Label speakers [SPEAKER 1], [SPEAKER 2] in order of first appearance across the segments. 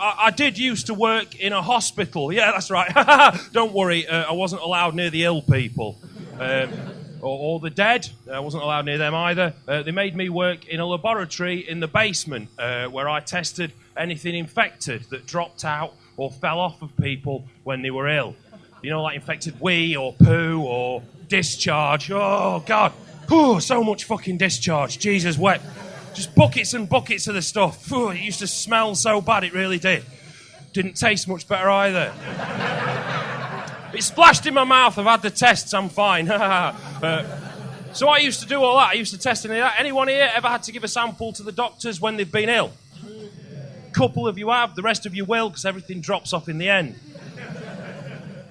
[SPEAKER 1] I did used to work in a hospital. Yeah, that's right. Don't worry, I wasn't allowed near the ill people. Or the dead. I wasn't allowed near them either. They made me work in a laboratory in the basement where I tested anything infected that dropped out or fell off of people when they were ill. You know, like infected wee or poo or discharge. Oh, God. Ooh, so much fucking discharge. Jesus, wet. Just buckets and buckets of the stuff. Ooh, it used to smell so bad, it really did. Didn't taste much better either. It splashed in my mouth. I've had the tests. I'm fine. So I used to do all that. I used to test any of that. Anyone here ever had to give a sample to the doctors when they've been ill? A couple of you have. The rest of you will, because everything drops off in the end.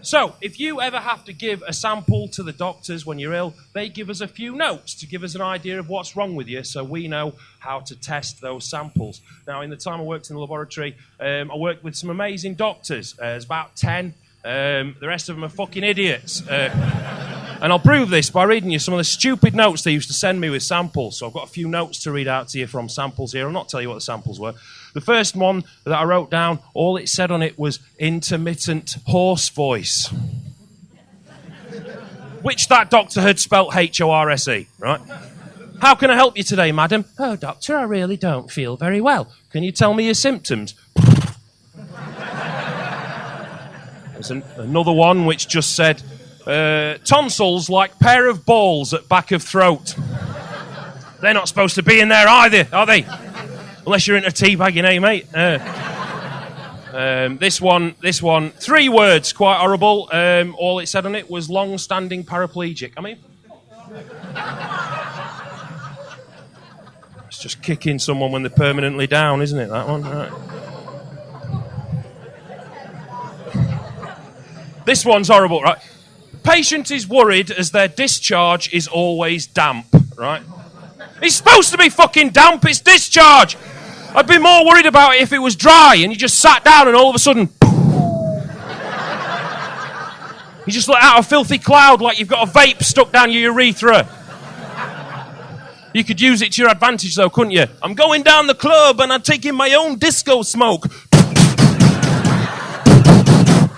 [SPEAKER 1] So, if you ever have to give a sample to the doctors when you're ill, they give us a few notes to give us an idea of what's wrong with you, so we know how to test those samples. Now, in the time I worked in the laboratory, I worked with some amazing doctors. There's about 10. The rest of them are fucking idiots. And I'll prove this by reading you some of the stupid notes they used to send me with samples. So I've got a few notes to read out to you from samples here. I'll not tell you what the samples were. The first one that I wrote down, all it said on it was intermittent horse voice. Which that doctor had spelt H-O-R-S-E, right? How can I help you today, madam? Oh, doctor, I really don't feel very well. Can you tell me your symptoms? There's another one which just said, tonsils like pair of balls at back of throat. They're not supposed to be in there either, are they? Unless you're into teabagging, eh, mate? This one, 3 words, quite horrible. All it said on it was long-standing paraplegic. I mean, it's just kicking someone when they're permanently down, isn't it, that one? Right. This one's horrible, right? The patient is worried as their discharge is always damp, right? It's supposed to be fucking damp, it's discharge! I'd be more worried about it if it was dry and you just sat down and all of a sudden... you just let out a filthy cloud like you've got a vape stuck down your urethra. You could use it to your advantage though, couldn't you? I'm going down the club and I'm taking my own disco smoke.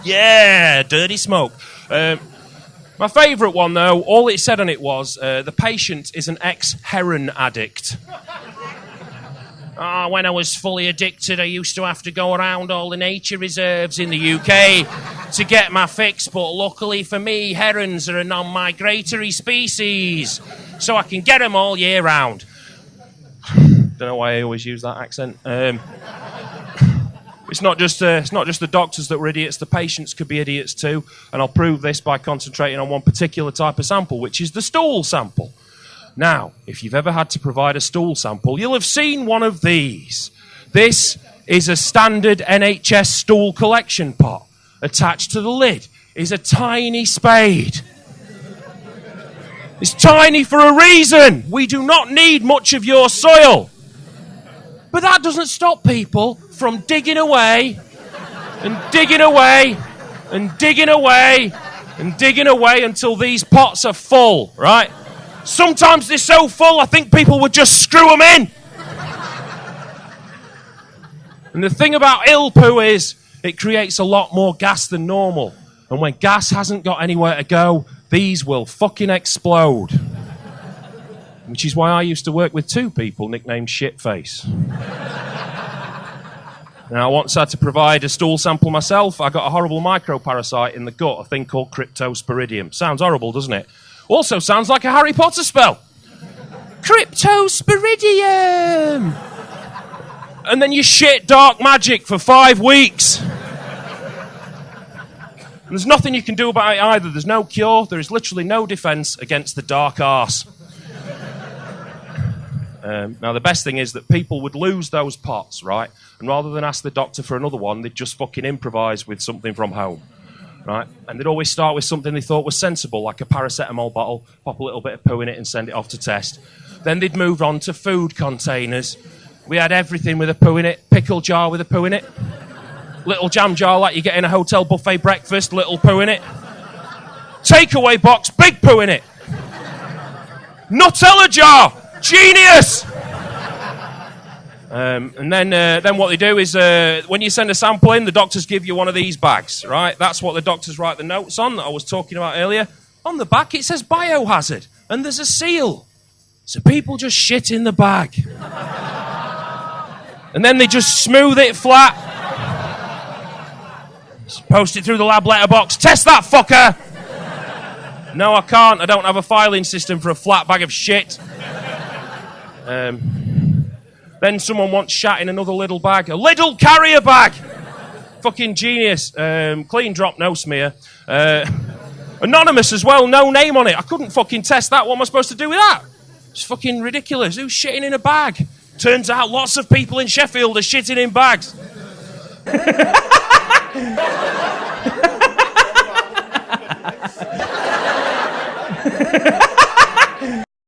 [SPEAKER 1] Yeah, dirty smoke. My favourite one, though, all it said on it was, the patient is an ex-heroin addict. When I was fully addicted, I used to have to go around all the nature reserves in the UK to get my fix, but luckily for me, herons are a non-migratory species, so I can get them all year round. Don't know why I always use that accent. It's not just the doctors that were idiots, the patients could be idiots too, and I'll prove this by concentrating on one particular type of sample, which is the stool sample. Now, if you've ever had to provide a stool sample, you'll have seen one of these. This is a standard NHS stool collection pot. Attached to the lid is a tiny spade. It's tiny for a reason. We do not need much of your soil. But that doesn't stop people from digging away and digging away and digging away and digging away until these pots are full, right? Sometimes they're so full, I think people would just screw them in. And the thing about ill poo is it creates a lot more gas than normal. And when gas hasn't got anywhere to go, these will fucking explode. Which is why I used to work with 2 people nicknamed Shitface. Now, once I had to provide a stool sample myself, I got a horrible microparasite in the gut, a thing called cryptosporidium. Sounds horrible, doesn't it? Also sounds like a Harry Potter spell. Cryptosporidium! And then you shit dark magic for 5 weeks. And there's nothing you can do about it either. There's no cure. There is literally no defence against the dark arse. Now, the best thing is that people would lose those pots, right? And rather than ask the doctor for another one, they'd just fucking improvise with something from home, right? And they'd always start with something they thought was sensible, like a paracetamol bottle, pop a little bit of poo in it and send it off to test. Then they'd move on to food containers. We had everything with a poo in it, pickle jar with a poo in it, little jam jar like you get in a hotel buffet breakfast, little poo in it. Takeaway box, big poo in it. Nutella jar! Genius! And then what they do is when you send a sample in, the doctors give you one of these bags, right? That's what the doctors write the notes on that I was talking about earlier. On the back, it says biohazard, and there's a seal. So people just shit in the bag. And then they just smooth it flat. Post it through the lab letterbox. Test that fucker! No, I can't. I don't have a filing system for a flat bag of shit. Then someone wants shat in another little bag. A little carrier bag! Fucking genius. Clean drop, no smear. Anonymous as well, no name on it. I couldn't fucking test that. What am I supposed to do with that? It's fucking ridiculous. Who's shitting in a bag? Turns out lots of people in Sheffield are shitting in bags.